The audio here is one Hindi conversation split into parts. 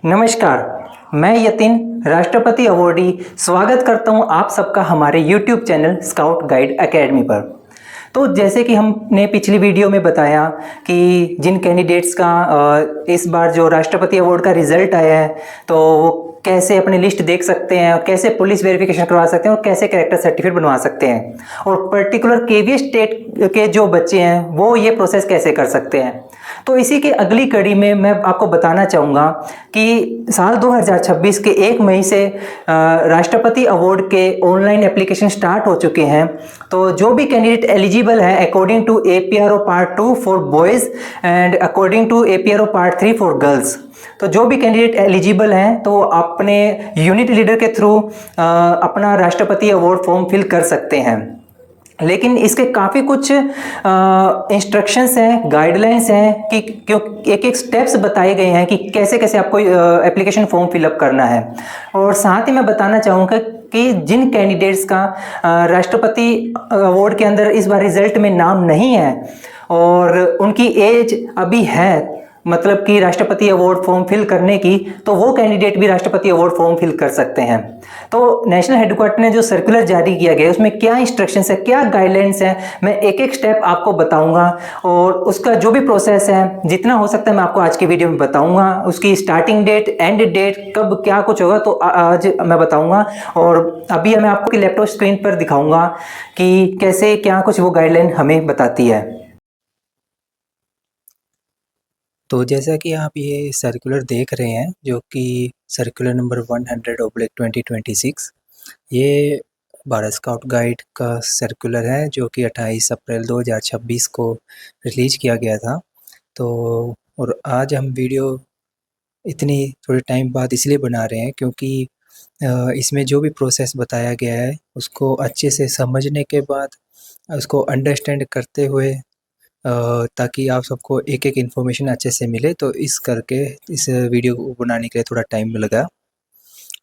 नमस्कार, मैं यतिन राष्ट्रपति अवॉर्डी स्वागत करता हूं आप सबका हमारे YouTube channel scout guide academy पर। तो जैसे कि हमने पिछली वीडियो में बताया कि जिन कैंडिडेट्स का इस बार जो राष्ट्रपति अवार्ड का रिजल्ट आया है, तो वो कैसे अपनी लिस्ट देख सकते हैं, कैसे पुलिस वेरिफिकेशन करवा सकते हैं और कैसे कैरेक्टर सर्टिफिकेट बनवा सकते हैं, और पर्टिकुलर केवीएस स्टेट के जो बच्चे हैं वो ये प्रोसेस कैसे कर सकते हैं। तो इसी की अगली कड़ी में मैं आपको बताना चाहूँगा कि साल 2026 के 1 मई से राष्ट्रपति अवार्ड के ऑनलाइन एप्लीकेशन स्टार्ट हो चुके हैं। तो जो भी कैंडिडेट एलिजिबल है according to APRO part 2 for boys and according to APRO part 3 for girls, तो जो भी कैंडिडेट एलिजिबल हैं तो अपने यूनिट लीडर के थ्रू अपना राष्ट्रपति अवार्ड फॉर्म फिल कर सकते हैं। लेकिन इसके काफ़ी कुछ इंस्ट्रक्शंस हैं, गाइडलाइंस हैं कि क्यों एक एक स्टेप्स बताए गए हैं कि कैसे कैसे आपको एप्लीकेशन फॉर्म फिलअप करना है। और साथ ही मैं बताना चाहूँगा कि जिन कैंडिडेट्स का राष्ट्रपति अवार्ड के अंदर इस बार रिजल्ट में नाम नहीं है और उनकी एज अभी है, मतलब कि राष्ट्रपति अवार्ड फॉर्म फिल करने की, तो वो कैंडिडेट भी राष्ट्रपति अवार्ड फॉर्म फिल कर सकते हैं। तो नेशनल हेडक्वार्टर ने जो सर्कुलर जारी किया गया है उसमें क्या इंस्ट्रक्शंस है, क्या गाइडलाइंस है, मैं एक एक स्टेप आपको बताऊंगा और उसका जो भी प्रोसेस है जितना हो सकता है मैं आपको आज की वीडियो में बताऊंगा। उसकी स्टार्टिंग डेट, एंड डेट, कब क्या कुछ होगा तो आज मैं बताऊंगा। और अभी मैं आपको लैपटॉप स्क्रीन पर दिखाऊंगा कि कैसे क्या कुछ वो गाइडलाइन हमें बताती है। तो जैसा कि आप ये सर्कुलर देख रहे हैं, जो कि सर्कुलर नंबर 100/2026, ये भारत स्काउट गाइड का सर्कुलर है जो कि 28 अप्रैल 2026 को रिलीज किया गया था। तो और आज हम वीडियो इतनी थोड़े टाइम बाद इसलिए बना रहे हैं क्योंकि इसमें जो भी प्रोसेस बताया गया है उसको अच्छे से समझने के बाद, उसको अंडरस्टैंड करते हुए, ताकि आप सबको एक-एक इन्फॉर्मेशन अच्छे से मिले, तो इस करके इस वीडियो को बनाने के लिए थोड़ा टाइम लगा।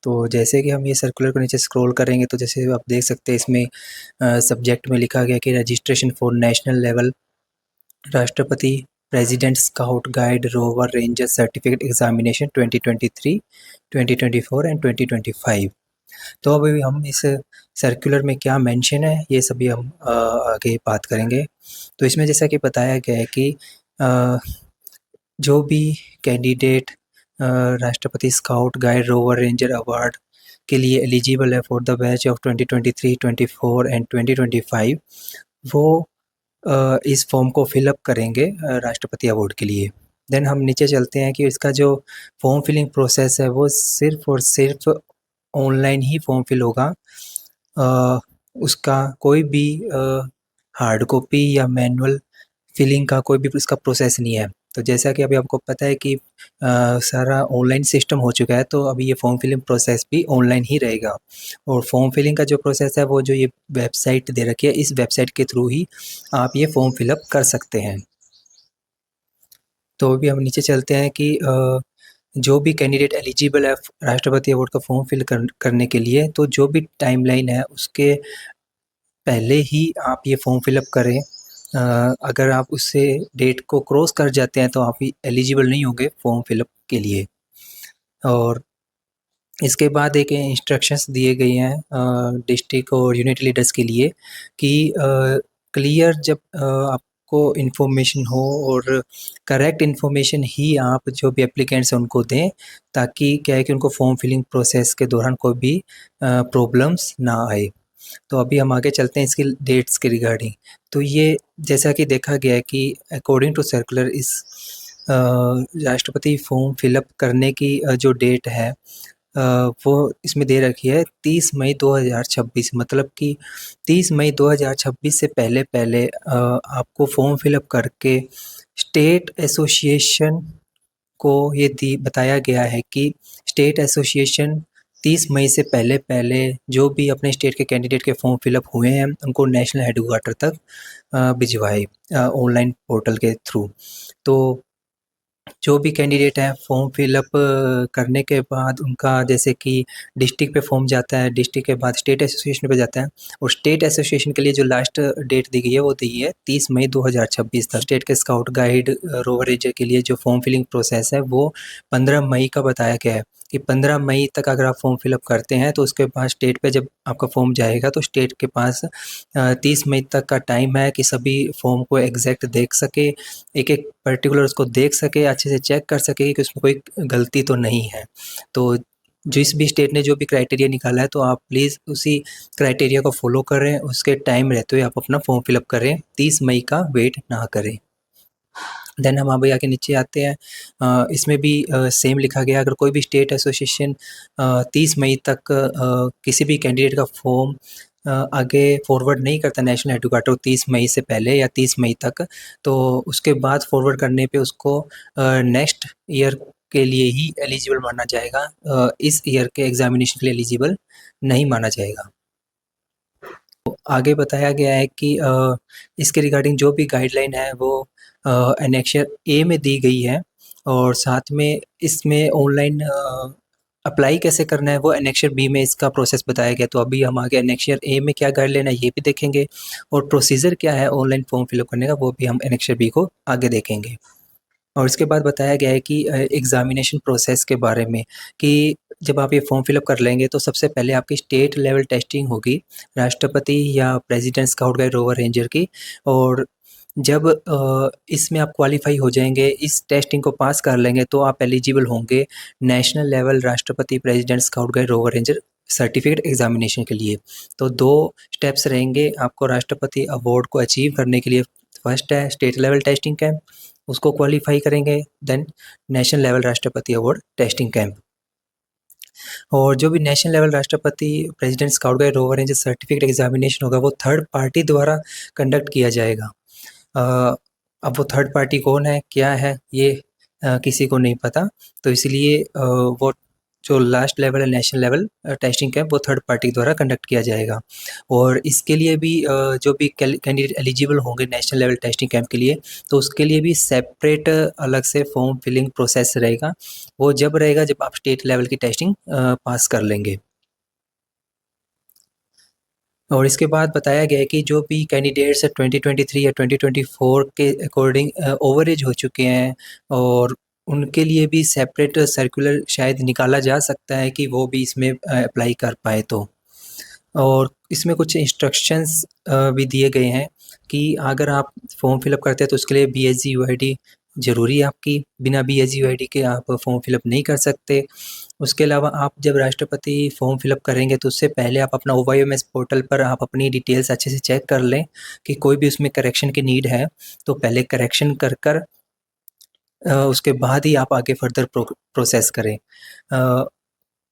तो जैसे कि हम ये सर्कुलर को नीचे स्क्रॉल करेंगे तो जैसे आप देख सकते हैं इसमें सब्जेक्ट में लिखा गया कि रजिस्ट्रेशन फॉर नेशनल लेवल राष्ट्रपति president scout guide rover ranger certificate examination 2023, 2024 and 2025। तो अभी हम इस सर्कुलर में क्या मेंशन है ये सभी हम आगे बात करेंगे। तो इसमें जैसा कि बताया गया है कि जो भी कैंडिडेट राष्ट्रपति scout guide rover ranger award के लिए एलिजिबल है for the batch of 2023, 24 and 2025, वो इस फॉर्म को फिलअप करेंगे राष्ट्रपति अवार्ड के लिए। देन हम नीचे चलते हैं कि इसका जो फॉर्म फिलिंग प्रोसेस है वो सिर्फ और सिर्फ ऑनलाइन ही फॉर्म फिल होगा। उसका कोई भी हार्ड कॉपी या मैनुअल फिलिंग का कोई भी इसका प्रोसेस नहीं है। तो जैसा कि अभी आपको पता है कि सारा ऑनलाइन सिस्टम हो चुका है, तो अभी ये फॉर्म फिलिंग प्रोसेस भी ऑनलाइन ही रहेगा। और फॉर्म फिलिंग का जो प्रोसेस है वो जो ये वेबसाइट दे रखी है, इस वेबसाइट के थ्रू ही आप ये फॉर्म फिलअप कर सकते हैं। तो अभी हम नीचे चलते हैं कि जो भी कैंडिडेट एलिजिबल है राष्ट्रपति अवार्ड का फॉर्म फिल करने के लिए, तो जो भी टाइमलाइन है उसके पहले ही आप ये फॉर्म फिलअप करें। अगर आप उससे डेट को क्रॉस कर जाते हैं तो आप एलिजिबल नहीं होंगे फॉर्म फिलअप के लिए। और इसके बाद एक इंस्ट्रक्शंस दिए गए हैं डिस्ट्रिक्ट और यूनिट लीडर्स के लिए कि क्लियर जब आपको इन्फॉर्मेशन हो और करेक्ट इन्फॉर्मेशन ही आप जो भी एप्लीकेंट्स हैं उनको दें, ताकि क्या है कि उनको फॉर्म फिलिंग प्रोसेस के दौरान कोई भी प्रॉब्लम्स ना आए। तो अभी हम आगे चलते हैं इसकी डेट्स के रिगार्डिंग। तो ये जैसा कि देखा गया है कि अकॉर्डिंग टू सर्कुलर इस राष्ट्रपति फॉर्म फिलअप करने की जो डेट है वो इसमें दे रखी है 30 मई 2026, मतलब कि 30 मई 2026 से पहले आपको फॉर्म फिलअप करके स्टेट एसोसिएशन को ये बताया गया है कि स्टेट एसोसिएशन 30 मई से पहले जो भी अपने स्टेट के कैंडिडेट के फॉर्म फिलअप हुए हैं उनको नेशनल हेडक्वार्टर तक भिजवाए ऑनलाइन पोर्टल के थ्रू। तो जो भी कैंडिडेट है फॉर्म फिलअप करने के बाद उनका जैसे कि डिस्ट्रिक्ट पे फॉर्म जाता है, डिस्ट्रिक्ट के बाद स्टेट एसोसिएशन पे जाता है और स्टेट एसोसिएशन के लिए जो लास्ट डेट दी गई है वो दी है 30 मई 2026 तक। स्टेट के स्काउट गाइड रोवर रेंजर के लिए जो फॉर्म फिलिंग प्रोसेस है वो 15 मई का बताया गया है कि 15 मई तक अगर आप फॉर्म फिलअप करते हैं तो उसके बाद स्टेट पे जब आपका फॉर्म जाएगा तो स्टेट के पास 30 मई तक का टाइम है कि सभी फॉर्म को एग्जैक्ट देख सके, एक एक पर्टिकुलर उसको देख सके, अच्छे से चेक कर सके कि उसमें कोई गलती तो नहीं है। तो जिस भी स्टेट ने जो भी क्राइटेरिया निकाला है तो आप प्लीज़ उसी क्राइटेरिया को फॉलो करें, उसके टाइम रहते हुए आप अपना फॉर्म फिलअप करें, 30 मई का वेट ना करें। देन हम अभी आगे नीचे आते हैं। इसमें भी सेम लिखा गया अगर कोई भी स्टेट एसोसिएशन 30 मई तक किसी भी कैंडिडेट का फॉर्म आगे फॉरवर्ड नहीं करता नेशनल हेडक्वार्टर 30 मई से पहले या 30 मई तक, तो उसके बाद फॉरवर्ड करने पे उसको नेक्स्ट ईयर के लिए ही एलिजिबल माना जाएगा, इस ईयर के एग्जामिनेशन के लिए एलिजिबल नहीं माना जाएगा। आगे बताया गया है कि इसके रिगार्डिंग जो भी गाइडलाइन है वो एनेक्सर ए में दी गई है और साथ में इसमें ऑनलाइन अप्लाई कैसे करना है वो एनेक्सर बी में इसका प्रोसेस बताया गया। तो अभी हम आगे एनेक्सर ए में क्या गाइडलाइन है ये भी देखेंगे और प्रोसीजर क्या है ऑनलाइन फॉर्म फिलअप करने का वो भी हम एनेक्सर बी को आगे देखेंगे। और इसके बाद बताया गया है कि एग्ज़ामिनेशन प्रोसेस के बारे में कि जब आप ये फॉर्म फिलअप कर लेंगे तो सबसे पहले आपकी स्टेट लेवल टेस्टिंग होगी राष्ट्रपति या president scout guide rover ranger की। और जब इसमें आप क्वालिफाई हो जाएंगे, इस टेस्टिंग को पास कर लेंगे तो आप एलिजिबल होंगे नेशनल लेवल राष्ट्रपति president scout guide rover ranger certificate examination के लिए। तो 2 स्टेप्स रहेंगे आपको राष्ट्रपति अवार्ड को अचीव करने के लिए। फर्स्ट है स्टेट लेवल टेस्टिंग कैंप, उसको क्वालिफाई करेंगे, देन नेशनल लेवल राष्ट्रपति अवार्ड टेस्टिंग कैंप। और जो भी नेशनल लेवल राष्ट्रपति president scout guide rover ranger certificate examination होगा वो थर्ड पार्टी द्वारा कंडक्ट किया जाएगा। अब वो थर्ड पार्टी कौन है, क्या है, ये किसी को नहीं पता, तो इसलिए वो जो लास्ट लेवल है नेशनल लेवल टेस्टिंग कैंप वो थर्ड पार्टी द्वारा कंडक्ट किया जाएगा। और इसके लिए भी जो भी कैंडिडेट एलिजिबल होंगे नेशनल लेवल टेस्टिंग कैंप के लिए तो उसके लिए भी सेपरेट अलग से फॉर्म फिलिंग प्रोसेस रहेगा। वो जब रहेगा जब आप स्टेट लेवल की टेस्टिंग पास कर लेंगे। और इसके बाद बताया गया है कि जो भी कैंडिडेट्स 2023 या 2024 के अकॉर्डिंग ओवर एज हो चुके हैं और उनके लिए भी सेपरेट सर्कुलर शायद निकाला जा सकता है कि वो भी इसमें अप्लाई कर पाए तो। और इसमें कुछ इंस्ट्रक्शंस भी दिए गए हैं कि अगर आप फॉर्म फिलअप करते हैं तो उसके लिए BSc-UID ज़रूरी है आपकी, बिना BSc-UID के आप फॉर्म फिलअप नहीं कर सकते। उसके अलावा आप जब राष्ट्रपति फॉर्म फिलअप करेंगे तो उससे पहले आप अपना OYMS पोर्टल पर आप अपनी डिटेल्स अच्छे से चेक कर लें कि कोई भी उसमें करेक्शन की नीड है तो पहले करेक्शन कर उसके बाद ही आप आगे फर्दर प्रोसेस करें।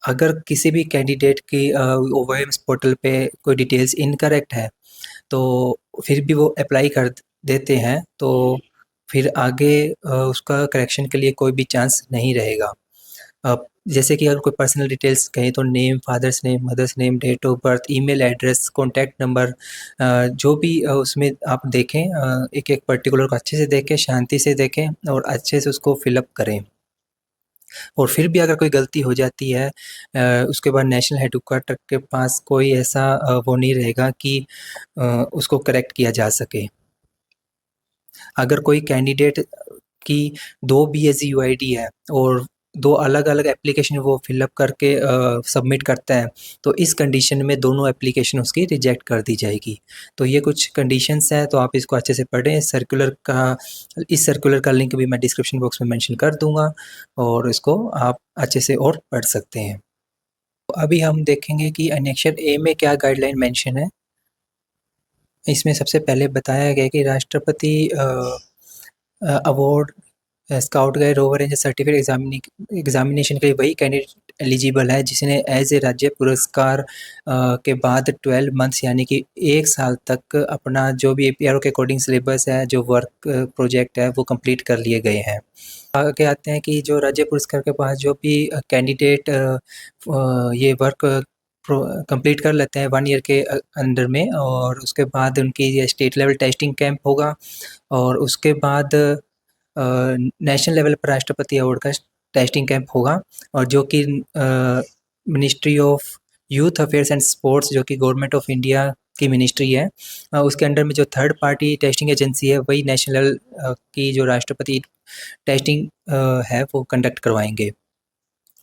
अगर किसी भी कैंडिडेट की OYMS पोर्टल पे कोई डिटेल्स इनकरेक्ट है तो फिर भी वो अप्लाई कर देते हैं तो फिर आगे उसका करेक्शन के लिए कोई भी चांस नहीं रहेगा। जैसे कि अगर कोई पर्सनल डिटेल्स कहें तो name, father's name, mother's name, date of birth, email address, contact number, जो भी उसमें आप देखें, एक-एक पर्टिकुलर को अच्छे से देखें, शांति से देखें और अच्छे से उसको फिलअप करें। और फिर भी अगर कोई गलती हो जाती है उसके बाद नेशनल हेडक्वार्टर के पास कोई ऐसा वो नहीं रहेगा कि उसको करेक्ट किया जा सके। अगर कोई कैंडिडेट की 2 BSc-UID है और 2 अलग-अलग एप्लीकेशन वो फिलअप करके सबमिट करता है तो इस कंडीशन में दोनों एप्लीकेशन उसकी रिजेक्ट कर दी जाएगी। तो ये कुछ कंडीशंस हैं तो आप इसको अच्छे से पढ़ें। इस सर्कुलर का लिंक भी मैं डिस्क्रिप्शन बॉक्स में मेंशन कर दूँगा और इसको आप अच्छे से और पढ़ सकते हैं। तो अभी हम देखेंगे कि एनेक्सर ए में क्या गाइडलाइन मेंशन है। इसमें सबसे पहले बताया गया कि राष्ट्रपति award scout guide rover ranger certificate examination के लिए वही कैंडिडेट एलिजिबल है जिसने एज ए राज्य पुरस्कार के बाद 12 मंथ्स यानी कि 1 साल तक अपना जो भी APRO के अकॉर्डिंग सिलेबस है, जो वर्क प्रोजेक्ट है वो कंप्लीट कर लिए गए हैं। आगे आते हैं कि जो राज्य पुरस्कार के पास जो भी कैंडिडेट ये वर्क कंप्लीट कर लेते हैं 1 ईयर के अंदर में और उसके बाद उनकी ये स्टेट लेवल टेस्टिंग कैंप होगा और उसके बाद नेशनल लेवल पर राष्ट्रपति अवार्ड का टेस्टिंग कैंप होगा, और जो कि ministry of youth affairs and sports, जो कि गवर्नमेंट ऑफ इंडिया की मिनिस्ट्री है, उसके अंडर में जो थर्ड पार्टी टेस्टिंग एजेंसी है वही नेशनल लेवल की जो राष्ट्रपति टेस्टिंग है वो कंडक्ट करवाएंगे।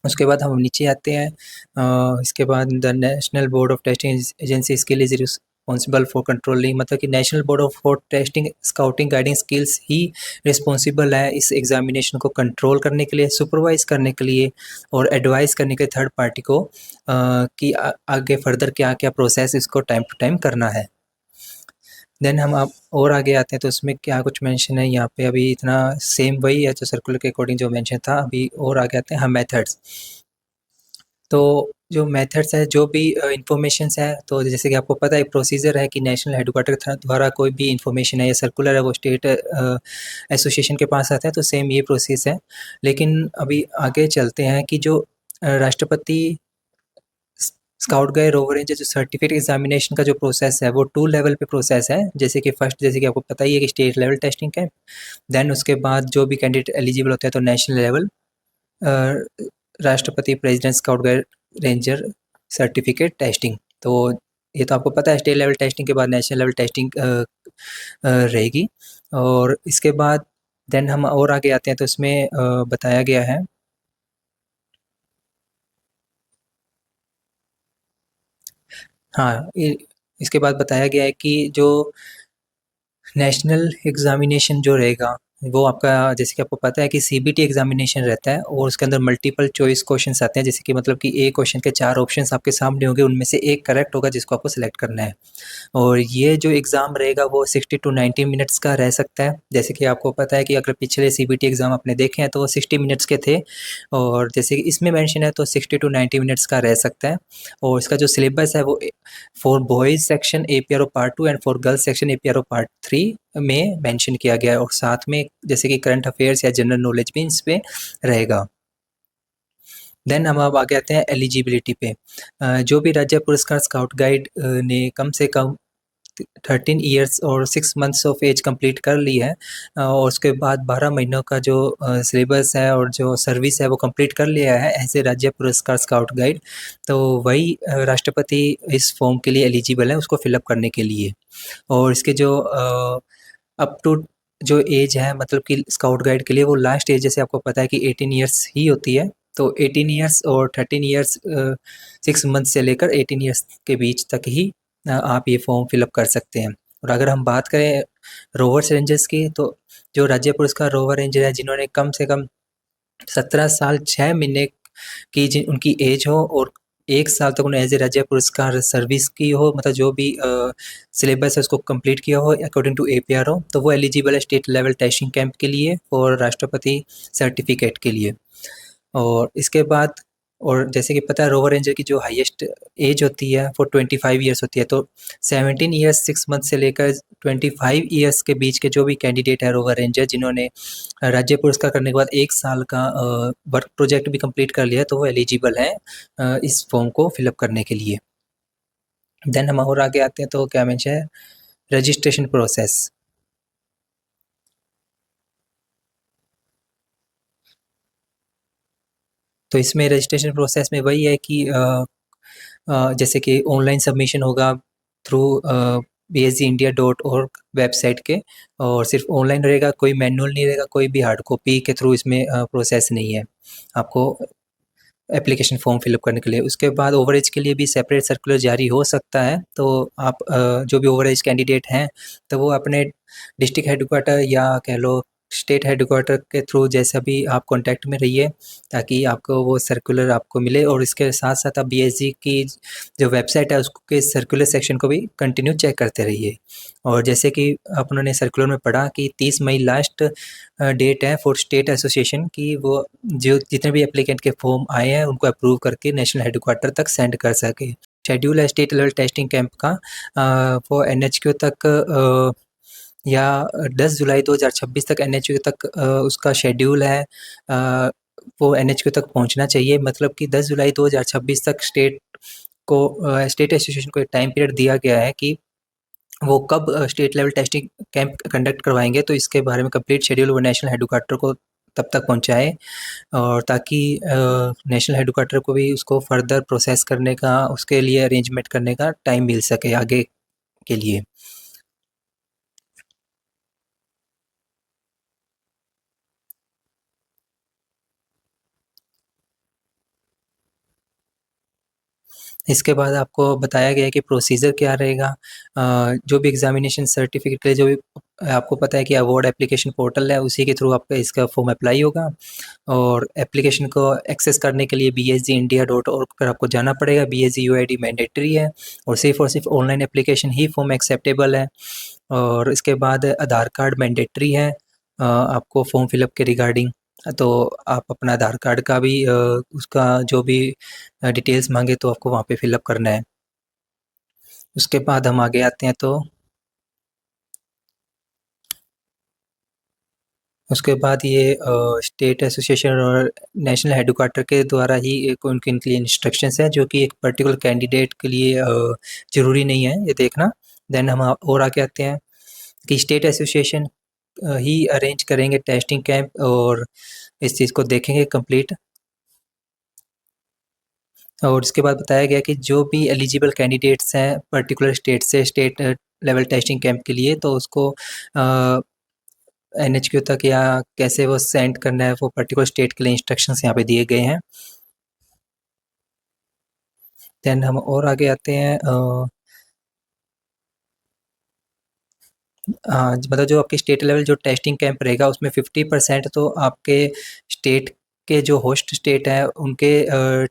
उसके बाद हम नीचे आते हैं। इसके बाद the national board of testing agency skill is responsible for controlling, मतलब कि national board of for testing scouting guiding skills he responsible है इस एग्जामिनेशन को कंट्रोल करने के लिए, सुपरवाइज करने के लिए और एडवाइस करने के थर्ड पार्टी को कि आगे फर्दर क्या क्या प्रोसेस इसको टाइम टू टाइम करना है। देन हम आप और आगे आते हैं तो उसमें क्या कुछ मेंशन है यहाँ पे, अभी इतना सेम वही है जो सर्कुलर के अकॉर्डिंग जो मेंशन था। अभी और आगे आते हैं हम मेथड्स। तो जो मेथड्स है, जो भी इंफॉर्मेशंस है, तो जैसे कि आपको पता है प्रोसीजर है कि नेशनल हेडक्वार्टर द्वारा कोई भी इंफॉर्मेशन है या सर्कुलर है वो स्टेट एसोसिएशन के पास आता है, तो सेम ये प्रोसेस है। लेकिन अभी आगे चलते हैं कि जो राष्ट्रपति स्काउट गाइड रोवर रेंजर जो सर्टिफिकेट एग्जामिनेशन का जो प्रोसेस है वो 2 लेवल पे प्रोसेस है। जैसे कि फर्स्ट, जैसे कि आपको पता ही है कि स्टेट लेवल टेस्टिंग है, देन उसके बाद जो भी कैंडिडेट एलिजिबल होते हैं तो नेशनल लेवल राष्ट्रपति president scout guide ranger certificate testing. तो ये तो आपको पता है, स्टेट लेवल टेस्टिंग के बाद नेशनल लेवल टेस्टिंग रहेगी। और इसके बाद देन हम और आगे आते हैं तो इसमें बताया गया है हाँ, इसके बाद बताया गया है कि जो नेशनल एग्जामिनेशन जो रहेगा वो आपका, जैसे कि आपको पता है कि सीबीटी एग्जामिनेशन रहता है और उसके अंदर मल्टीपल चॉइस क्वेश्चंस आते हैं। जैसे कि मतलब कि एक क्वेश्चन के 4 ऑप्शंस आपके सामने होंगे, उनमें से एक करेक्ट होगा जिसको आपको सिलेक्ट करना है। और ये जो एग्ज़ाम रहेगा वो 60 टू 90 मिनट्स का रह सकता है। जैसे कि आपको पता है कि अगर पिछले सीबीटी एग्ज़ाम आपने देखे हैं तो वो 60 मिनट्स के थे, और जैसे कि इसमें मेंशन है तो 60 टू 90 मिनट्स का रह सकता है। और इसका जो सिलेबस है वो for boys section APRO part 2 and for girls section APRO part 3 में मेंशन किया गया है, और साथ में जैसे कि करंट अफेयर्स या जनरल नॉलेज भी इस पे रहेगा। देन हम अब आगे आते हैं एलिजिबिलिटी पे। जो भी राज्य पुरस्कार स्काउट गाइड ने कम से कम 13 ईयर्स और 6 मंथ्स ऑफ एज कंप्लीट कर ली है, और उसके बाद 12 महीनों का जो सिलेबस है और जो सर्विस है वो कंप्लीट कर लिया है ऐसे राज्य पुरस्कार स्काउट गाइड, तो वही राष्ट्रपति इस फॉर्म के लिए एलिजिबल है उसको फिलअप करने के लिए। और इसके जो अप टू जो एज है, मतलब कि स्काउट गाइड के लिए वो लास्ट एज जैसे आपको पता है कि 18 ईयर्स ही होती है, तो 18 ईयर्स और 13 ईयर्स 6 मंथ से लेकर 18 ईयर्स के बीच तक ही आप ये फॉर्म फिलअप कर सकते हैं। और अगर हम बात करें रोवर रेंजर्स की, तो जो राज्य पुरस्कार रोवर रेंजर है जिन्होंने कम से कम 17 साल 6 महीने की उनकी एज हो और 1 साल तक उन्हें एज ए राज्य पुरस्कार सर्विस की हो, मतलब जो भी सिलेबस है उसको कंप्लीट किया हो अकॉर्डिंग टू एपीआरओ, तो वो एलिजिबल है स्टेट लेवल टेस्टिंग कैंप के लिए और राष्ट्रपति सर्टिफिकेट के लिए। और इसके बाद, और जैसे कि पता है रोवर रेंजर की जो हाईएस्ट एज होती है वो 25 ईयर्स होती है, तो 17 ईयर्स 6 मंथ से लेकर 25 ईयर्स के बीच के जो भी कैंडिडेट है रोवर रेंजर जिन्होंने राज्य पुरस्कार करने के बाद 1 साल का वर्क प्रोजेक्ट भी कंप्लीट कर लिया, तो वो एलिजिबल है इस फॉर्म को फिलअप करने के लिए। देन हम और आगे आते हैं तो क्या मेंशन है, रजिस्ट्रेशन प्रोसेस। तो इसमें रजिस्ट्रेशन प्रोसेस में वही है कि जैसे कि ऑनलाइन सबमिशन होगा थ्रू bsgindia.org वेबसाइट के, और सिर्फ ऑनलाइन रहेगा, कोई मैनुअल नहीं रहेगा, कोई भी हार्ड कॉपी के थ्रू इसमें प्रोसेस नहीं है आपको एप्लीकेशन फॉर्म फिलअप करने के लिए। उसके बाद ओवरेज के लिए भी सेपरेट सर्कुलर जारी हो सकता है, तो आप जो भी ओवरेज कैंडिडेट हैं तो वो अपने डिस्ट्रिक्ट हेडक्वार्टर या कह लो स्टेट हेडक्वार्टर के थ्रू जैसा भी आप कांटेक्ट में रहिए ताकि आपको वो सर्कुलर आपको मिले। और इसके साथ साथ आप बीएसजी की जो वेबसाइट है उसके सर्कुलर सेक्शन को भी कंटिन्यू चेक करते रहिए। और जैसे कि अपनों सर्कुलर में पढ़ा कि 30 मई लास्ट डेट है फॉर स्टेट एसोसिएशन की, वो जो जितने भी एप्लीकेंट के फॉर्म आए हैं उनको अप्रूव करके नेशनल हेडक्वार्टर तक सेंड कर सके। शेड्यूल है स्टेट लेवल टेस्टिंग कैंप का, वो एनएचक्यू तक या 10 जुलाई 2026 तक एनएचक्यू तक उसका शेड्यूल है, वो एनएचक्यू तक पहुंचना चाहिए। मतलब कि 10 जुलाई 2026 तक स्टेट एसोसिएशन को एक टाइम पीरियड दिया गया है कि वो कब state level testing camp conduct करवाएंगे, तो इसके बारे में कंप्लीट शेड्यूल वो नेशनल हेडक्वार्टर को तब तक पहुंचाए, और ताकि नेशनल हेडक्वार्टर को भी उसको फर्दर प्रोसेस करने का, उसके लिए अरेंजमेंट करने का टाइम मिल सके आगे के लिए। इसके बाद आपको बताया गया है कि प्रोसीजर क्या रहेगा। जो भी एग्जामिनेशन सर्टिफिकेट के लिए जो भी आपको पता है कि अवार्ड एप्लीकेशन पोर्टल है, उसी के थ्रू आपका इसका फॉर्म अप्लाई होगा, और एप्लीकेशन को एक्सेस करने के लिए bsgindia.org पर आपको जाना पड़ेगा। BSc UID मैंडेटरी है, और सिर्फ ऑनलाइन एप्लीकेशन ही फॉर्म एक्सेप्टेबल है। और इसके बाद आधार कार्ड मैंडेटरी है आपको फॉर्म फिलअप के रिगार्डिंग। तो आप अपना आधार कार्ड का भी उसका जो भी डिटेल्स मांगे तो आपको वहाँ पे फिलअप करना है। उसके बाद हम आगे आते हैं, तो उसके बाद ये स्टेट एसोसिएशन और नेशनल हेडक्वार्टर के द्वारा ही एक उनके इनके लिए इंस्ट्रक्शंस हैं, जो कि एक पर्टिकुलर कैंडिडेट के लिए ज़रूरी नहीं है ये देखना। देन हम और आगे आते हैं कि स्टेट एसोसिएशन ही अरेंज करेंगे टेस्टिंग कैंप, और इस चीज़ को देखेंगे कंप्लीट। और इसके बाद बताया गया कि जो भी एलिजिबल कैंडिडेट्स हैं पर्टिकुलर स्टेट से स्टेट लेवल टेस्टिंग कैंप के लिए, तो उसको NHQ तक या कैसे वो सेंड करना है, वो पर्टिकुलर स्टेट के लिए इंस्ट्रक्शंस यहाँ पे दिए गए हैं। देन हम और आगे आते हैं, मतलब जो आपकी स्टेट लेवल जो टेस्टिंग कैंप रहेगा, उसमें 50% तो आपके स्टेट के जो होस्ट स्टेट है उनके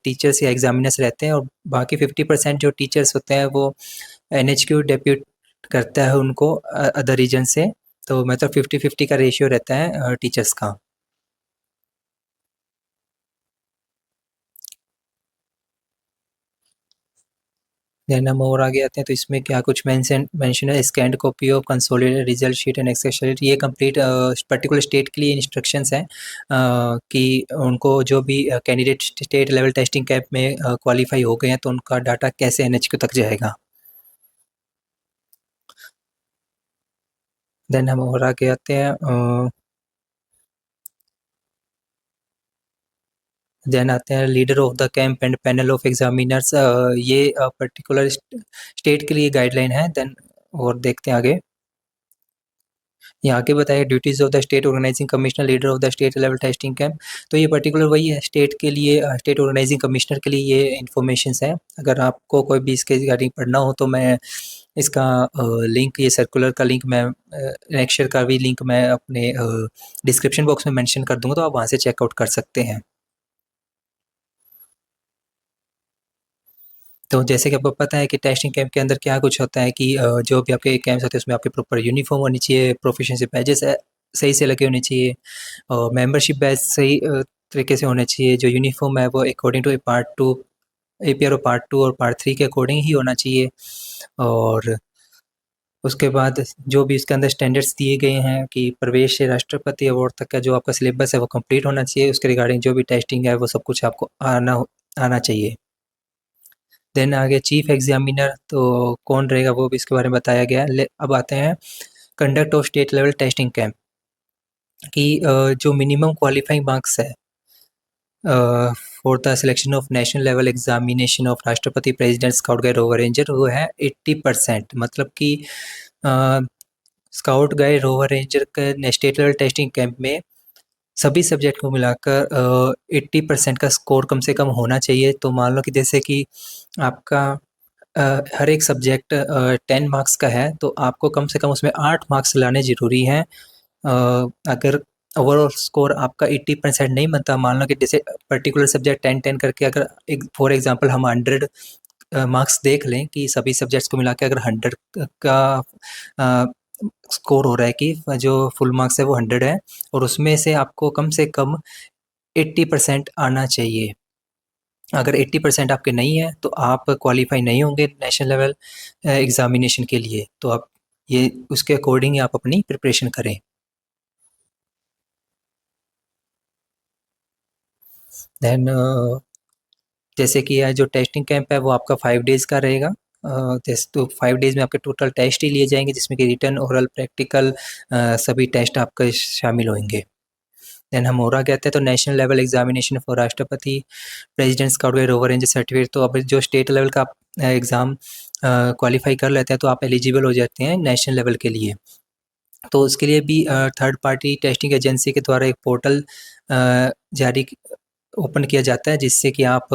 टीचर्स या एग्जामिनर्स रहते हैं, और बाकी 50% जो टीचर्स होते हैं वो NHQ डेप्यूट करता है उनको अदर रीजन से। तो मतलब 50-50 का रेशियो रहता है टीचर्स का। देन हम और आगे आते हैं, तो इसमें क्या कुछ मेंशन है। Scanned copy of consolidated result sheet and excel sheet, ये कंप्लीट पर्टिकुलर स्टेट के लिए इंस्ट्रक्शंस हैं कि उनको जो भी candidate state level testing camp में क्वालिफाई हो गए हैं, तो उनका डाटा कैसे NHQ तक जाएगा। देन हम और आगे आते हैं, देन आते हैं leader of the camp and panel of examiners. ये पर्टिकुलर स्टेट के लिए गाइडलाइन है। देन और देखते हैं आगे। यहाँ आगे बताया duties of the state organising commissioner leader of the state level testing camp. तो ये पर्टिकुलर वही है स्टेट के लिए, स्टेट ऑर्गेनाइजिंग कमिश्नर के लिए ये इन्फॉर्मेशंस है। अगर आपको कोई भी इसके रिगार्डिंग पढ़ना हो, तो मैं इसका लिंक, ये सर्कुलर का लिंक मैं लेक्चर का भी लिंक मैं अपने डिस्क्रिप्शन बॉक्स में मेंशन कर दूंगा, तो आप वहाँ से चेकआउट कर सकते हैं। तो जैसे कि आपको पता है कि टेस्टिंग कैंप के अंदर क्या कुछ होता है कि जो भी आपके कैंप्स होते हैं उसमें आपके प्रॉपर यूनिफॉर्म होनी चाहिए, प्रोफिशिएंसी बैजेस सही से लगे होने चाहिए, और मेंबरशिप बैज सही तरीके से होने चाहिए। जो यूनिफॉर्म है वो according to part two APR और पार्ट 2 और पार्ट 3 के अकॉर्डिंग ही होना चाहिए। और उसके बाद जो भी इसके अंदर स्टैंडर्ड्स दिए गए हैं कि प्रवेश से राष्ट्रपति अवार्ड तक का जो आपका सिलेबस है वो कंप्लीट होना चाहिए। उसके रिगार्डिंग जो भी टेस्टिंग है वो सब कुछ आपको आना चाहिए। देन आगे चीफ एग्जामिनर तो कौन रहेगा वो भी इसके बारे में बताया गया है। अब आते हैं conduct of state level testing camp की। जो मिनिमम क्वालिफाइंग मार्क्स है for the selection of national level examination of राष्ट्रपति president scout guide rover ranger, वो है 80%। मतलब कि स्काउट गाइड रोवर रेंजर के स्टेट लेवल टेस्टिंग कैंप में सभी सब्जेक्ट को मिलाकर 80% का स्कोर कम से कम होना चाहिए। तो मान लो कि जैसे कि आपका हर एक सब्जेक्ट 10 मार्क्स का है, तो आपको कम से कम उसमें 8 मार्क्स लाने ज़रूरी हैं। अगर ओवरऑल स्कोर आपका 80% नहीं बनता, मान लो कि जैसे पर्टिकुलर सब्जेक्ट 10-10 करके, अगर एक फॉर एग्जांपल हम 100 मार्क्स देख लें कि सभी सब्जेक्ट्स को मिला के अगर 100 का स्कोर हो रहा है कि जो फुल मार्क्स है वो 100 है, और उसमें से कम 80% आना चाहिए। अगर 80% आपके नहीं है तो आप क्वालिफाई नहीं होंगे नेशनल लेवल एग्जामिनेशन के लिए। तो आप ये उसके अकॉर्डिंग ही आप अपनी प्रिपरेशन करें। देन जैसे कि यह जो टेस्टिंग कैंप है वो आपका 5 डेज़ का रहेगा। जैसे तो 5 डेज़ में आपके टोटल टेस्ट ही लिए जाएंगे, जिसमें कि रिटन, ओरल, प्रैक्टिकल सभी टेस्ट आपके शामिल होंगे। देन हम और आगे आते हैं तो नेशनल लेवल एग्जामिनेशन फॉर राष्ट्रपति president scout guide over range certificate. तो अब जो स्टेट लेवल का आप एग्ज़ाम क्वालिफाई कर लेते हैं तो आप एलिजिबल हो जाते हैं नेशनल लेवल के लिए। तो उसके लिए भी थर्ड पार्टी टेस्टिंग एजेंसी के द्वारा एक पोर्टल जारी ओपन किया जाता है, जिससे कि आप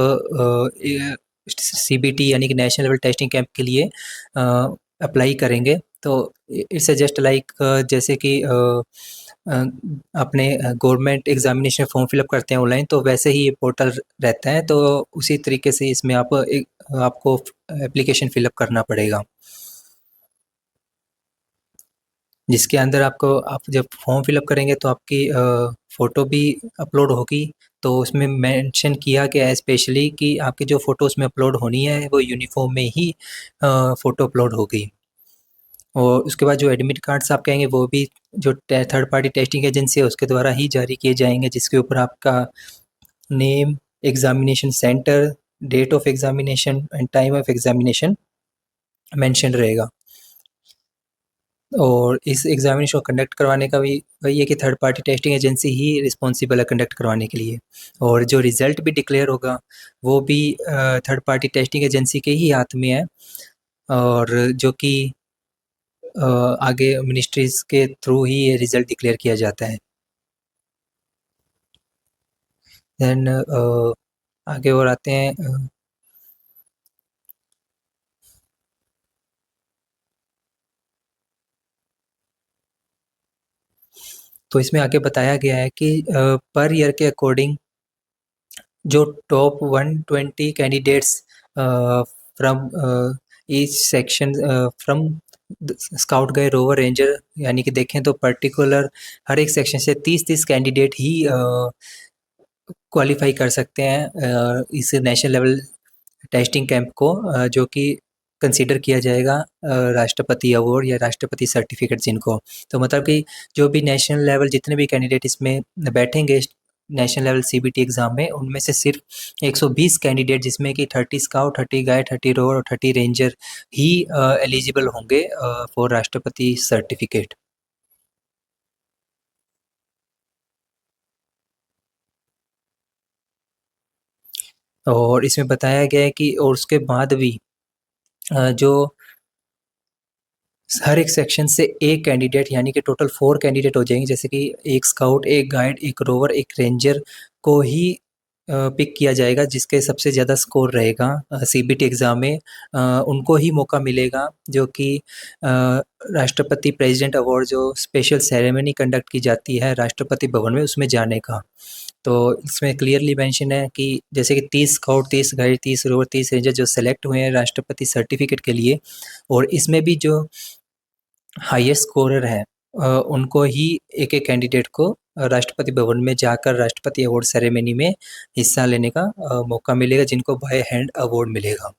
सीबीटी यानी कि नेशनल लेवल टेस्टिंग कैंप के लिए अप्लाई करेंगे। तो इट्स जस्ट लाइक जैसे कि अपने गवर्नमेंट एग्जामिनेशन फॉर्म फिलअप करते हैं ऑनलाइन, तो वैसे ही ये पोर्टल रहता है। तो उसी तरीके से इसमें आपको एप्लीकेशन फिलअप करना पड़ेगा, जिसके अंदर आप जब फॉर्म फिलअप करेंगे तो आपकी फ़ोटो भी अपलोड होगी। तो उसमें मेंशन किया गया है स्पेशली कि आपकी जो फ़ोटो उसमें अपलोड होनी है वो यूनिफॉर्म में ही फ़ोटो अपलोड होगी। और उसके बाद जो एडमिट कार्ड्स आप कहेंगे वो भी जो थर्ड पार्टी टेस्टिंग एजेंसी है उसके द्वारा ही जारी किए जाएंगे, जिसके ऊपर आपका name, examination centre, date of examination and time of examination mention रहेगा। और इस एग्जामिनेशन को कंडक्ट करवाने का भी वही है कि थर्ड पार्टी टेस्टिंग एजेंसी ही रिस्पॉन्सिबल है कंडक्ट करवाने के लिए। और जो रिज़ल्ट भी डिक्लेयर होगा वो भी थर्ड पार्टी टेस्टिंग एजेंसी के ही हाथ में है, और जो कि आगे मिनिस्ट्रीज़ के थ्रू ही ये रिज़ल्ट डिक्लेयर किया जाता है। देन आगे और आते हैं तो इसमें आगे बताया गया है कि पर ईयर के अकॉर्डिंग जो top 120 candidates from each section from scout guide rover ranger, यानी कि देखें तो पर्टिकुलर हर एक सेक्शन से 30-30 कैंडिडेट ही क्वालिफाई कर सकते हैं इस नेशनल लेवल टेस्टिंग कैंप को, जो कि कंसीडर किया जाएगा राष्ट्रपति अवार्ड या राष्ट्रपति सर्टिफिकेट जिनको। तो मतलब कि जो भी नेशनल लेवल जितने भी कैंडिडेट इसमें बैठेंगे नेशनल लेवल सीबीटी एग्ज़ाम में, उनमें से सिर्फ 120 कैंडिडेट, जिसमें कि 30 स्काउट, 30 गाइड, 30 रोवर और 30 रेंजर ही एलिजिबल होंगे फॉर राष्ट्रपति सर्टिफिकेट। और इसमें बताया गया है कि और उसके बाद भी जो हर एक सेक्शन से एक कैंडिडेट यानी कि टोटल 4 कैंडिडेट हो जाएंगे, जैसे कि एक स्काउट, एक गाइड, एक रोवर, एक रेंजर को ही पिक किया जाएगा, जिसके सबसे ज़्यादा स्कोर रहेगा सीबीटी एग्ज़ाम में उनको ही मौका मिलेगा, जो कि राष्ट्रपति प्रेसिडेंट अवार्ड जो स्पेशल सेरेमनी कंडक्ट की जाती है राष्ट्रपति भवन में, उसमें जाने का। तो इसमें क्लियरली मेंशन है कि जैसे कि 30 स्काउट, 30 गाइड, 30 रोवर, 30 रेंजर जो सेलेक्ट हुए हैं राष्ट्रपति सर्टिफिकेट के लिए, और इसमें भी जो हाईएस्ट स्कोरर है उनको ही एक-एक कैंडिडेट को राष्ट्रपति भवन में जाकर राष्ट्रपति अवार्ड सेरेमनी में हिस्सा लेने का मौका मिलेगा, जिनको बाय हैंड अवार्ड मिलेगा।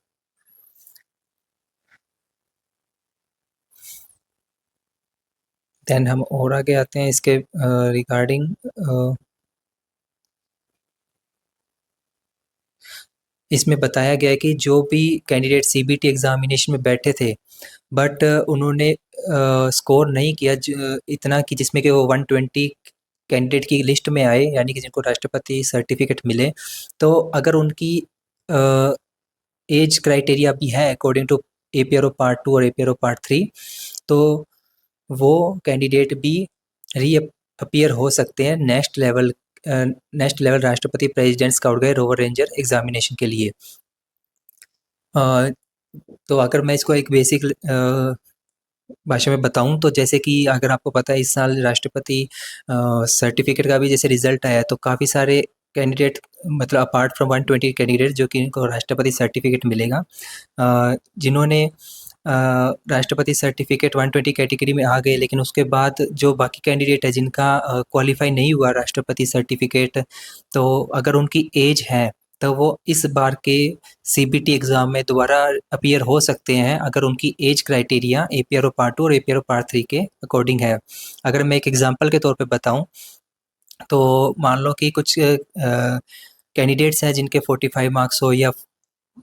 देन हम और आगे आते हैं इसके रिगार्डिंग इसमें बताया गया है कि जो भी कैंडिडेट सीबीटी एग्जामिनेशन में बैठे थे बट उन्होंने स्कोर नहीं किया इतना कि जिसमें कि वो 120 कैंडिडेट की लिस्ट में आए, यानी कि जिनको राष्ट्रपति सर्टिफिकेट मिले, तो अगर उनकी एज क्राइटेरिया भी है अकॉर्डिंग टू एपीआरओ पार्ट 2 और एपीआरओ पार्ट 3, तो वो कैंडिडेट भी री अपीयर हो सकते हैं नेक्स्ट लेवल राष्ट्रपति president scout guide rover ranger examination के लिए। तो अगर मैं इसको एक बेसिक भाषा में बताऊं तो जैसे कि अगर आपको पता है इस साल राष्ट्रपति सर्टिफिकेट का भी जैसे रिजल्ट आया, तो काफ़ी सारे कैंडिडेट मतलब अपार्ट फ्रॉम 120 कैंडिडेट जो कि इनको राष्ट्रपति सर्टिफिकेट मिलेगा, जिन्होंने राष्ट्रपति सर्टिफिकेट 120 कैटेगरी में आ गए, लेकिन उसके बाद जो बाकी कैंडिडेट है जिनका क्वालिफाई नहीं हुआ राष्ट्रपति सर्टिफिकेट, तो अगर उनकी एज है तो वो इस बार के सीबीटी एग्ज़ाम में दोबारा अपीयर हो सकते हैं, अगर उनकी एज क्राइटेरिया एपीआरओ पार्ट 2 और एपीआरओ पार्ट 3 के अकॉर्डिंग है। अगर मैं एक एग्जांपल के तौर पे बताऊं, तो मान लो कि कुछ कैंडिडेट्स हैं जिनके 45 मार्क्स हो या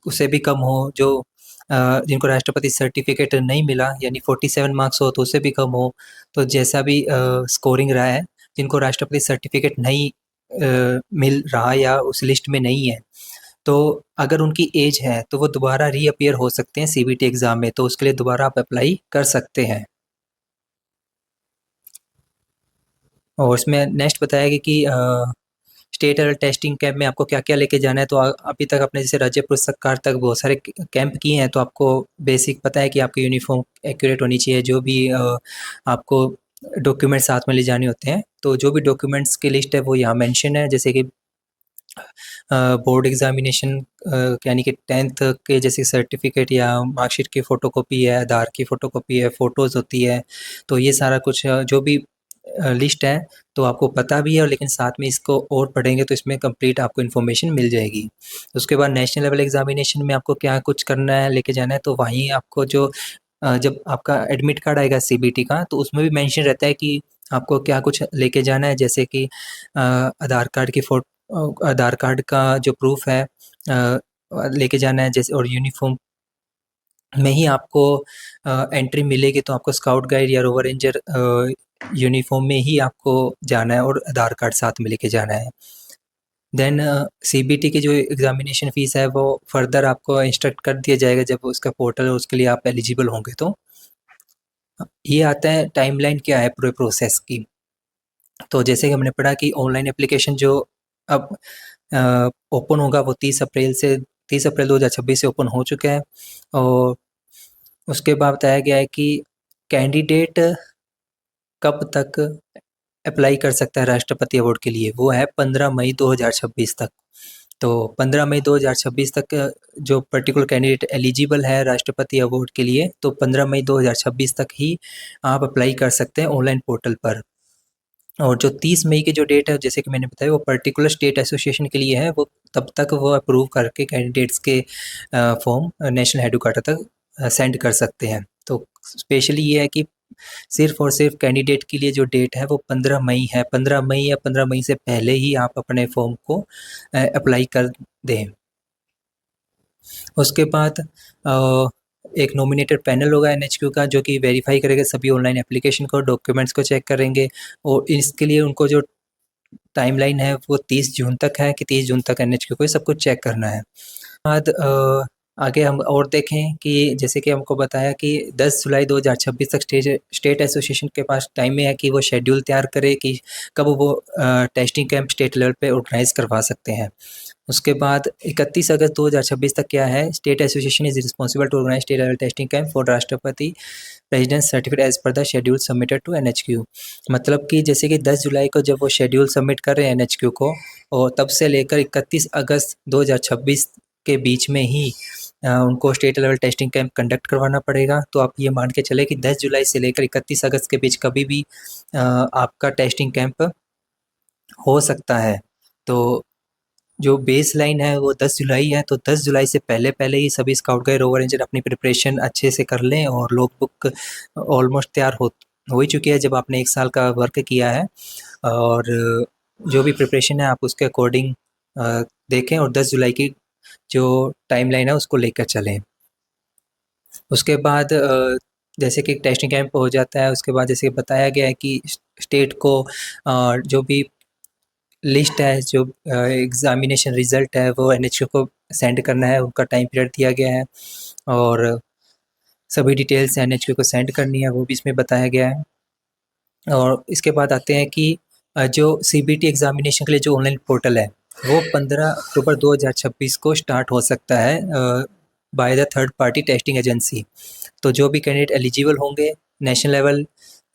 उससे भी कम हो, जो जिनको राष्ट्रपति सर्टिफिकेट नहीं मिला, यानी 47 मार्क्स हो तो उससे भी कम हो, तो जैसा भी स्कोरिंग रहा है, जिनको राष्ट्रपति सर्टिफिकेट नहीं मिल रहा या उस लिस्ट में नहीं है, तो अगर उनकी एज है तो वो दोबारा रीअपियर हो सकते हैं सीबीटी एग्ज़ाम में, तो उसके लिए दोबारा आप अप्लाई कर सकते हैं। और उसमें नेक्स्ट बताया गया कि स्टेट लेवल टेस्टिंग कैंप में आपको क्या क्या लेके जाना है। तो अभी तक आपने जैसे राज्य पुरस्कार तक बहुत सारे कैंप किए हैं, तो आपको बेसिक पता है कि आपकी यूनिफॉर्म एक्यूरेट होनी चाहिए, जो भी आपको डॉक्यूमेंट साथ में ले जाने होते हैं, तो जो भी डॉक्यूमेंट्स की लिस्ट है वो यहाँ मेंशन है, जैसे कि बोर्ड एग्जामिनेशन यानी कि 10th के जैसे सर्टिफिकेट या मार्कशीट की फ़ोटोकॉपी है, आधार की फ़ोटोकॉपी है, फ़ोटोज़ होती है, तो ये सारा कुछ जो भी लिस्ट है तो आपको पता भी है, और लेकिन साथ में इसको और पढ़ेंगे तो इसमें कंप्लीट आपको इन्फॉर्मेशन मिल जाएगी। उसके बाद नेशनल लेवल एग्जामिनेशन में आपको क्या कुछ करना है, लेके जाना है, तो वहीं आपको जो जब आपका एडमिट कार्ड आएगा सीबीटी का, तो उसमें भी मेंशन रहता है कि आपको क्या कुछ लेके जाना है, जैसे कि आधार कार्ड का जो प्रूफ है लेके जाना है, जैसे, और यूनिफॉर्म में ही आपको एंट्री मिलेगी, तो आपको स्काउट गाइड या रोवर रेंजर यूनिफॉर्म में ही आपको जाना है और आधार कार्ड साथ में लेके जाना है। देन सीबीटी की जो एग्जामिनेशन फ़ीस है वो फर्दर आपको इंस्ट्रक्ट कर दिया जाएगा जब उसका पोर्टल उसके लिए आप एलिजिबल होंगे। तो ये आता है टाइमलाइन क्या है पूरे प्रोसेस की। तो जैसे कि हमने पढ़ा कि ऑनलाइन एप्लीकेशन जो अब ओपन होगा वो 30 अप्रैल 2026 से ओपन हो चुका है, और उसके बाद बताया गया है कि कैंडिडेट कब तक अप्लाई कर सकता है राष्ट्रपति अवार्ड के लिए, वो है 15 मई 2026 तक। तो 15 मई 2026 तक जो पर्टिकुलर कैंडिडेट एलिजिबल है राष्ट्रपति अवार्ड के लिए, तो 15 मई 2026 तक ही आप अप्लाई कर सकते हैं ऑनलाइन पोर्टल पर। और जो 30 मई की जो डेट है, जैसे कि मैंने बताया, वो पर्टिकुलर स्टेट एसोसिएशन के लिए है, वो तब तक वो अप्रूव करके कैंडिडेट्स के फॉर्म नेशनल हेडक्वार्टर तक सेंड कर सकते हैं। तो स्पेशली ये है कि सिर्फ और सिर्फ कैंडिडेट के लिए जो डेट है वो 15 मई है। 15 मई या 15 मई से पहले ही आप अपने फॉर्म को अप्लाई कर दें। उसके बाद एक नॉमिनेटेड पैनल होगा एनएचक्यू का, जो कि वेरीफाई करेगा सभी ऑनलाइन एप्लीकेशन को, डॉक्यूमेंट्स को चेक करेंगे, और इसके लिए उनको जो टाइमलाइन है वो 30 जून तक है कि 30 जून तक एनएचक्यू को सब कुछ चेक करना है। बाद आगे हम और देखें कि जैसे कि हमको बताया कि 10 जुलाई 2026 तक स्टेट एसोसिएशन के पास टाइम में है कि वो शेड्यूल तैयार करे कि कब वो टेस्टिंग कैंप स्टेट लेवल पे ऑर्गेनाइज करवा सकते हैं। उसके बाद 31 अगस्त 2026 तक क्या है, state association is responsible to organize state level testing camp for राष्ट्रपति president certificate as per the schedule submitted to NHQ. मतलब कि जैसे कि 10 जुलाई को जब वो शेड्यूल सबमिट कर रहे हैं एनएचक्यू को, और तब से लेकर 31 अगस्त 2026 के बीच में ही उनको state level testing camp conduct करवाना पड़ेगा। तो आप ये मान के चले कि 10 जुलाई से लेकर 31 अगस्त के बीच कभी भी आपका टेस्टिंग कैंप हो सकता है। तो जो बेस लाइन है वो 10 जुलाई है, तो 10 जुलाई से पहले ही सभी स्काउट गाइड रोवर रेंजर अपनी प्रिपरेशन अच्छे से कर लें, और लॉग बुक ऑलमोस्ट तैयार हो ही चुकी है जब आपने 1 साल का वर्क किया है, और जो भी प्रिपरेशन है आप उसके अकॉर्डिंग देखें, और 10 जुलाई की जो टाइमलाइन है उसको लेकर चलें। उसके बाद जैसे कि टेस्टिंग कैंप हो जाता है, उसके बाद जैसे बताया गया है कि स्टेट को जो भी लिस्ट है, जो एग्ज़ामिनेशन रिज़ल्ट है वो एनएचक्यू को सेंड करना है, उनका टाइम पीरियड दिया गया है, और सभी डिटेल्स एनएचक्यू को सेंड करनी है, वो भी इसमें बताया गया है। और इसके बाद आते हैं कि जो सीबीटी एग्ज़ामिनेशन के लिए जो ऑनलाइन पोर्टल है वो 15 अक्टूबर 2026 को स्टार्ट हो सकता है by the third party testing agency. तो जो भी कैंडिडेट एलिजिबल होंगे नेशनल लेवल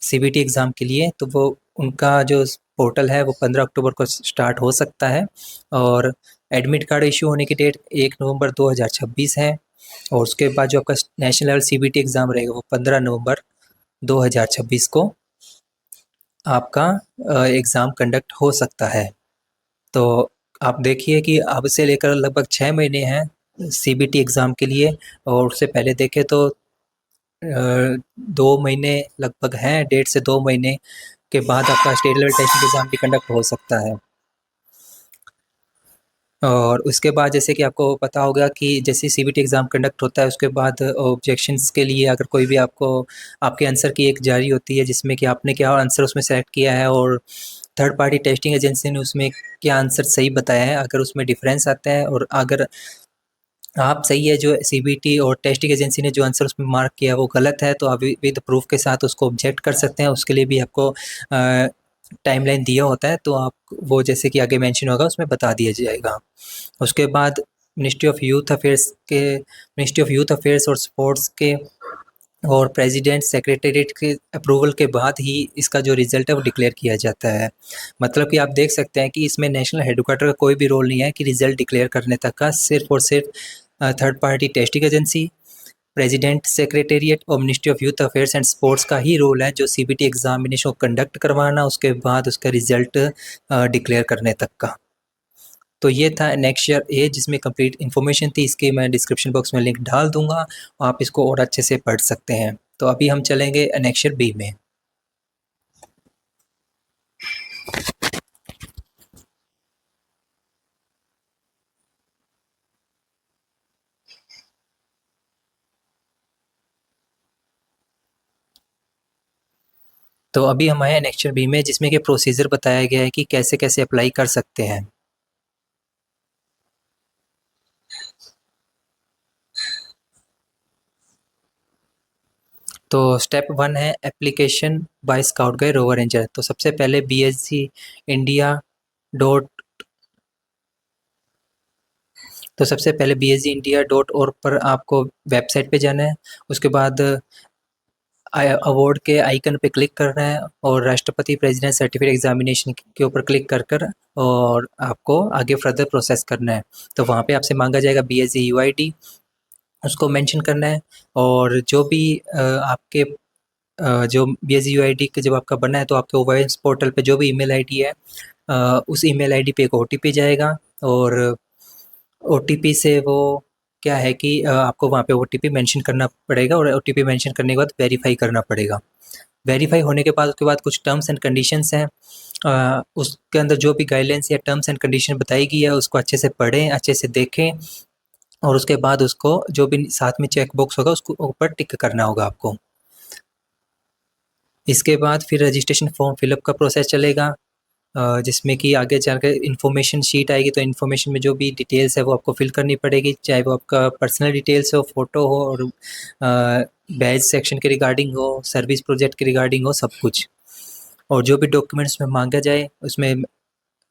सीबीटी एग्ज़ाम के लिए, तो वो उनका जो पोर्टल है वो 15 अक्टूबर को स्टार्ट हो सकता है, और एडमिट कार्ड इशू होने की डेट 1 नवंबर 2026 है, और उसके बाद जो आपका नेशनल लेवल सीबीटी एग्ज़ाम रहेगा वो 15 नवंबर 2026 को आपका एग्ज़ाम कंडक्ट हो सकता है। तो आप देखिए कि अब से लेकर लगभग 6 महीने हैं सीबीटी एग्ज़ाम के लिए, और उससे पहले देखें तो 2 महीने लगभग हैं, 1.5 से 2 महीने के बाद आपका स्टेट लेवल टेस्टिंग एग्ज़ाम भी कंडक्ट हो सकता है। और उसके बाद जैसे कि आपको पता होगा कि जैसे सीबीटी एग्ज़ाम कंडक्ट होता है उसके बाद ऑब्जेक्शंस के लिए अगर कोई भी आपको आपके आंसर की एक जारी होती है जिसमें कि आपने क्या आंसर उसमें सेलेक्ट किया है और थर्ड पार्टी टेस्टिंग एजेंसी ने उसमें क्या आंसर सही बताया है, अगर उसमें डिफरेंस आता है और अगर आप सही है जो सीबीटी और टेस्टिंग एजेंसी ने जो आंसर उसमें मार्क किया है वो गलत है तो आप विद प्रूफ के साथ उसको ऑब्जेक्ट कर सकते हैं। उसके लिए भी आपको टाइमलाइन दिया होता है तो आप वो जैसे कि आगे मेंशन होगा उसमें बता दिया जाएगा। उसके बाद मिनिस्ट्री ऑफ यूथ अफेयर्स और स्पोर्ट्स के और प्रेसिडेंट सेक्रेटेरिएट के अप्रूवल के बाद ही इसका जो रिज़ल्ट है वो डिक्लेयर किया जाता है। मतलब कि आप देख सकते हैं कि इसमें नेशनल हेडक्वार्टर का कोई भी रोल नहीं है कि रिज़ल्ट डिक्लेयर करने तक का, सिर्फ और सिर्फ third party testing agency, president secretariat और ministry of youth affairs and sports का ही रोल है जो सीबीटी एग्जामिनेशन को कंडक्ट करवाना, उसके बाद उसका रिज़ल्ट डिक्लेयर करने तक का। तो ये था नेक्स्ट ईयर ए जिसमें कंप्लीट इन्फॉर्मेशन थी, इसकी मैं डिस्क्रिप्शन बॉक्स में लिंक डाल दूंगा, आप इसको और अच्छे से पढ़ सकते हैं। तो अभी हम चलेंगे नेक्स्ट ईयर बी में। तो अभी हम आए हैं नेक्स्ट ईयर बी में जिसमें कि प्रोसीजर बताया गया है कि कैसे कैसे अप्लाई कर सकते हैं। तो स्टेप 1 है application by scout guide rover ranger. तो सबसे पहले BSc इंडिया डॉट तो सबसे पहले BScindia.org पर आपको वेबसाइट पे जाना है। उसके बाद अवार्ड के आइकन पे क्लिक करना है और राष्ट्रपति प्रेसिडेंट सर्टिफिकेट एग्जामिनेशन के ऊपर क्लिक कर कर और आपको आगे फर्दर प्रोसेस करना है। तो वहाँ पे आपसे मांगा जाएगा BSc UID, उसको मेंशन करना है और जो भी आपके जो BSc UID के जब आपका बना है तो आपके ओवाइस पोर्टल पे जो भी ईमेल आईडी है उस ईमेल आईडी पे एक OTP जाएगा और OTP से वो क्या है कि आपको वहाँ पे OTP मेंशन करना पड़ेगा और OTP मेंशन करने के बाद वेरीफाई करना पड़ेगा। वेरीफाई होने के बाद उसके बाद कुछ टर्म्स एंड कंडीशंस हैं, उसके अंदर जो भी गाइडलाइंस या टर्म्स एंड कंडीशन बताई गई है उसको अच्छे से पढ़ें, अच्छे से देखें और उसके बाद उसको जो भी साथ में चेक बॉक्स होगा उसको ऊपर टिक करना होगा आपको। इसके बाद फिर रजिस्ट्रेशन फॉर्म फिलअप का प्रोसेस चलेगा जिसमें कि आगे चलकर इन्फॉर्मेशन शीट आएगी तो इन्फॉर्मेशन में जो भी डिटेल्स है वो आपको फिल करनी पड़ेगी, चाहे वो आपका पर्सनल डिटेल्स हो, फोटो हो और बैच सेक्शन के रिगार्डिंग हो, सर्विस प्रोजेक्ट के रिगार्डिंग हो, सब कुछ। और जो भी डॉक्यूमेंट्स में मांगा जाए उसमें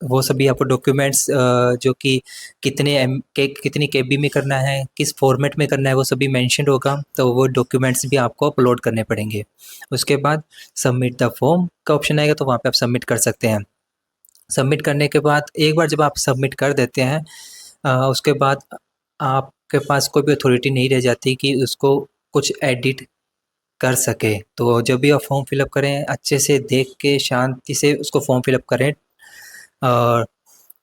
वो सभी आपको डॉक्यूमेंट्स जो कि कितनी KB में करना है, किस फॉर्मेट में करना है वो सभी मेंशन्ड होगा, तो वो डॉक्यूमेंट्स भी आपको अपलोड करने पड़ेंगे। उसके बाद सबमिट द फॉर्म का ऑप्शन आएगा तो वहाँ पे आप सबमिट कर सकते हैं। सबमिट करने के बाद एक बार जब आप सबमिट कर देते हैं उसके बाद आपके पास कोई भी अथॉरिटी नहीं रह जाती कि उसको कुछ एडिट कर सके। तो जब भी आप फॉर्म फिलअप करें अच्छे से देख के शांति से उसको फॉर्म फिलअप करें और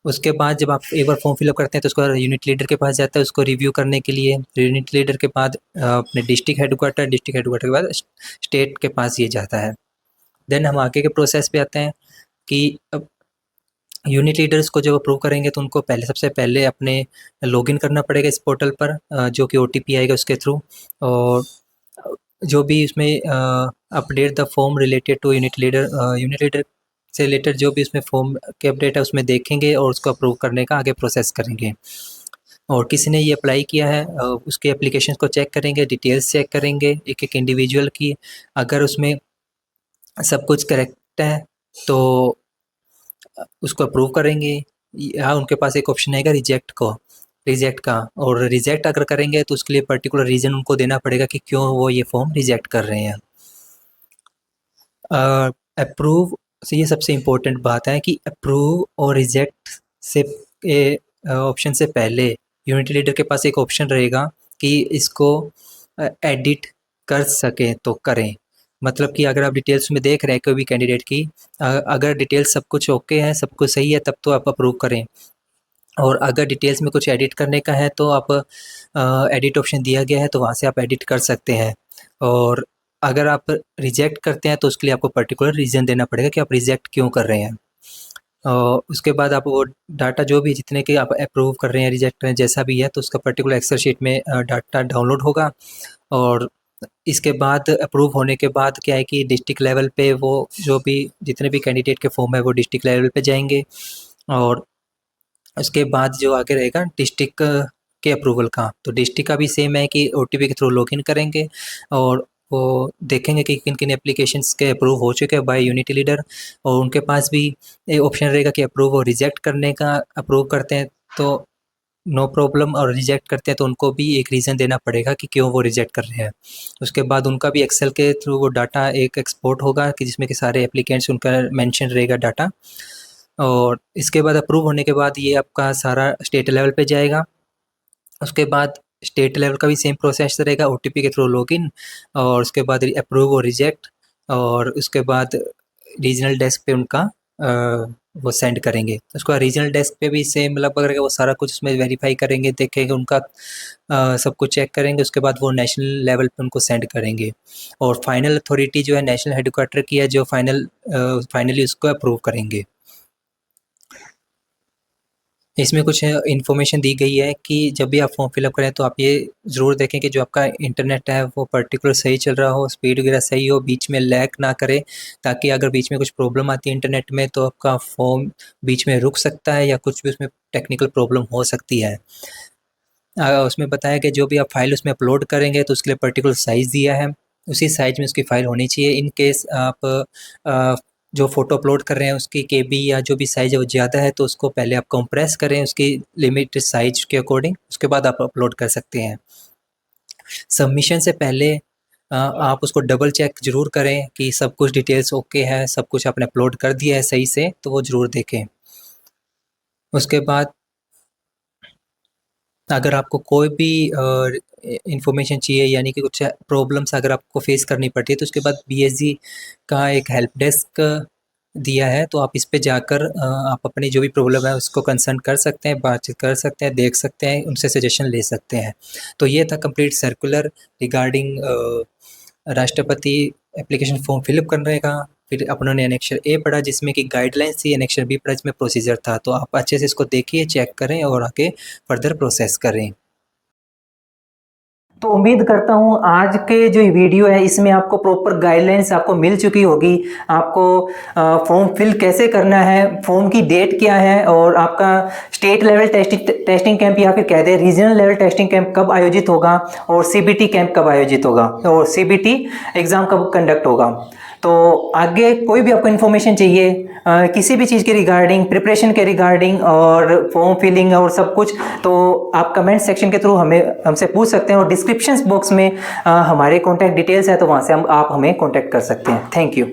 उसके बाद जब आप एक बार फॉर्म फिलअप करते हैं तो उसको यूनिट लीडर के पास जाता है उसको रिव्यू करने के लिए। यूनिट लीडर के बाद अपने डिस्ट्रिक्ट हेडक्वार्टर के बाद स्टेट के पास ये जाता है। देन हम आगे के प्रोसेस पे आते हैं कि यूनिट लीडर्स को जब अप्रूव करेंगे तो उनको सबसे पहले अपने लॉगिन करना पड़ेगा इस पोर्टल पर जो कि OTP आएगा उसके थ्रू और जो भी इसमें update the form related to unit leader से रिलेटेड जो भी उसमें फॉर्म के अपडेट है उसमें देखेंगे और उसको अप्रूव करने का आगे प्रोसेस करेंगे। और किसी ने ये अप्लाई किया है उसके एप्लीकेशन को चेक करेंगे, डिटेल्स चेक करेंगे एक एक इंडिविजुअल की। अगर उसमें सब कुछ करेक्ट है तो उसको अप्रूव करेंगे। यहाँ उनके पास एक ऑप्शन आएगा रिजेक्ट का और रिजेक्ट अगर करेंगे तो उसके लिए पर्टिकुलर रीज़न उनको देना पड़ेगा कि क्यों वो ये फॉर्म रिजेक्ट कर रहे हैं। अप्रूव से ये सबसे इम्पोर्टेंट बात है कि अप्रूव और रिजेक्ट से ऑप्शन से पहले यूनिट लीडर के पास एक ऑप्शन रहेगा कि इसको एडिट कर सकें तो करें। मतलब कि अगर आप डिटेल्स में देख रहे हैं कोई भी कैंडिडेट की अगर डिटेल्स सब कुछ ओके है, सब कुछ सही है तब तो आप अप्रूव करें और अगर डिटेल्स में कुछ एडिट करने का है तो आप एडिट ऑप्शन दिया गया है तो वहाँ से आप एडिट कर सकते हैं। और अगर आप रिजेक्ट करते हैं तो उसके लिए आपको पर्टिकुलर रीज़न देना पड़ेगा कि आप रिजेक्ट क्यों कर रहे हैं। उसके बाद आप वो डाटा जो भी जितने के आप अप्रूव कर रहे हैं, रिजेक्ट कर रहे हैं, जैसा भी है, तो उसका पर्टिकुलर एक्सेल शीट में डाटा डाउनलोड होगा। और इसके बाद अप्रूव होने के बाद क्या है कि डिस्ट्रिक्ट लेवल पे वो जो भी जितने भी कैंडिडेट के फॉर्म है वो डिस्ट्रिक्ट लेवल पे जाएंगे। और उसके बाद जो आगे रहेगा डिस्ट्रिक्ट के अप्रूवल का, तो डिस्ट्रिक्ट का भी सेम है कि ओटीपी के थ्रू लॉगिन करेंगे और वो देखेंगे कि किन किन एप्लीकेशंस के अप्रूव हो चुके हैं बाय यूनिटी लीडर। और उनके पास भी ऑप्शन रहेगा कि अप्रूव और रिजेक्ट करने का। अप्रूव करते हैं तो नो प्रॉब्लम, और रिजेक्ट करते हैं तो उनको भी एक रीज़न देना पड़ेगा कि क्यों वो रिजेक्ट कर रहे हैं। उसके बाद उनका भी एक्सेल के थ्रू वो डाटा एक एक्सपोर्ट होगा कि जिसमें कि सारे एप्लीकेंट्स उनका मेंशन रहेगा डाटा। और इसके बाद अप्रूव होने के बाद ये आपका सारा स्टेट लेवल पे जाएगा। उसके बाद स्टेट लेवल का भी सेम प्रोसेस रहेगा, ओटीपी के थ्रू लॉगिन, और उसके बाद अप्रूव और रिजेक्ट, और उसके बाद रीजनल डेस्क पे उनका वो सेंड करेंगे। उसके बाद रीजनल डेस्क पे भी सेम लगभग रहेगा, वो सारा कुछ उसमें वेरीफाई करेंगे, देखेंगे उनका सब कुछ चेक करेंगे। उसके बाद वो नेशनल लेवल पे उनको सेंड करेंगे, और फाइनल अथॉरिटी जो है नेशनल हेडक्वार्टर की है, जो फाइनली उसको अप्रूव करेंगे। इसमें कुछ इन्फॉर्मेशन दी गई है कि जब भी आप फॉर्म फिलअप करें तो आप ये ज़रूर देखें कि जो आपका इंटरनेट है वो पर्टिकुलर सही चल रहा हो, स्पीड वगैरह सही हो, बीच में लैग ना करे, ताकि अगर बीच में कुछ प्रॉब्लम आती है इंटरनेट में तो आपका फॉर्म बीच में रुक सकता है या कुछ भी उसमें टेक्निकल प्रॉब्लम हो सकती है। उसमें बताया कि जो भी आप फाइल उसमें अपलोड करेंगे तो उसके लिए पर्टिकुलर साइज़ दिया है, उसी साइज़ में उसकी फ़ाइल होनी चाहिए। इन केस आप जो फ़ोटो अपलोड कर रहे हैं उसकी केबी या जो भी साइज़ है वो ज़्यादा है तो उसको पहले आप कंप्रेस करें उसकी लिमिटेड साइज़ के अकॉर्डिंग, उसके बाद आप अपलोड कर सकते हैं। सबमिशन से पहले आप उसको डबल चेक ज़रूर करें कि सब कुछ डिटेल्स ओके है, सब कुछ आपने अपलोड कर दिया है सही से, तो वो ज़रूर देखें। उसके बाद अगर आपको कोई भी इन्फॉर्मेशन चाहिए, यानी कि कुछ प्रॉब्लम्स अगर आपको फेस करनी पड़ती है, तो उसके बाद बीएसजी का एक हेल्प डेस्क दिया है, तो आप इस पे जाकर आप अपनी जो भी प्रॉब्लम है उसको कंसर्न कर सकते हैं, बातचीत कर सकते हैं, देख सकते हैं, उनसे सजेशन ले सकते हैं। तो ये था कंप्लीट सर्कुलर रिगार्डिंग राष्ट्रपति एप्लीकेशन फॉर्म फिलअप करने का। फिर अपनों ने एनेक्चर ए पढ़ा जिसमें कि गाइडलाइंस थी, एनेक्चर बी पढ़ा जिसमें प्रोसीजर था। तो आप अच्छे से इसको देखिए, चेक करें और आगे फर्दर प्रोसेस करें। तो उम्मीद करता हूँ आज के जो वीडियो है इसमें आपको प्रॉपर गाइडलाइंस आपको मिल चुकी होगी। आपको फॉर्म फिल कैसे करना है, फॉर्म की डेट क्या है, और आपका स्टेट लेवल टेस्टिंग कैंप या फिर कह दें रीजनल लेवल टेस्टिंग कैंप कब आयोजित होगा, और सीबीटी कैंप कब आयोजित होगा, और सीबीटी एग्ज़ाम कब कंडक्ट होगा। तो आगे कोई भी आपको इन्फॉर्मेशन चाहिए किसी भी चीज़ के रिगार्डिंग, प्रिपरेशन के रिगार्डिंग और फॉर्म फिलिंग और सब कुछ, तो आप कमेंट सेक्शन के थ्रू हमसे पूछ सकते हैं, और डिस्क्रिप्शन बॉक्स में हमारे कॉन्टैक्ट डिटेल्स है तो वहाँ से आप हमें कॉन्टैक्ट कर सकते हैं। Thank you.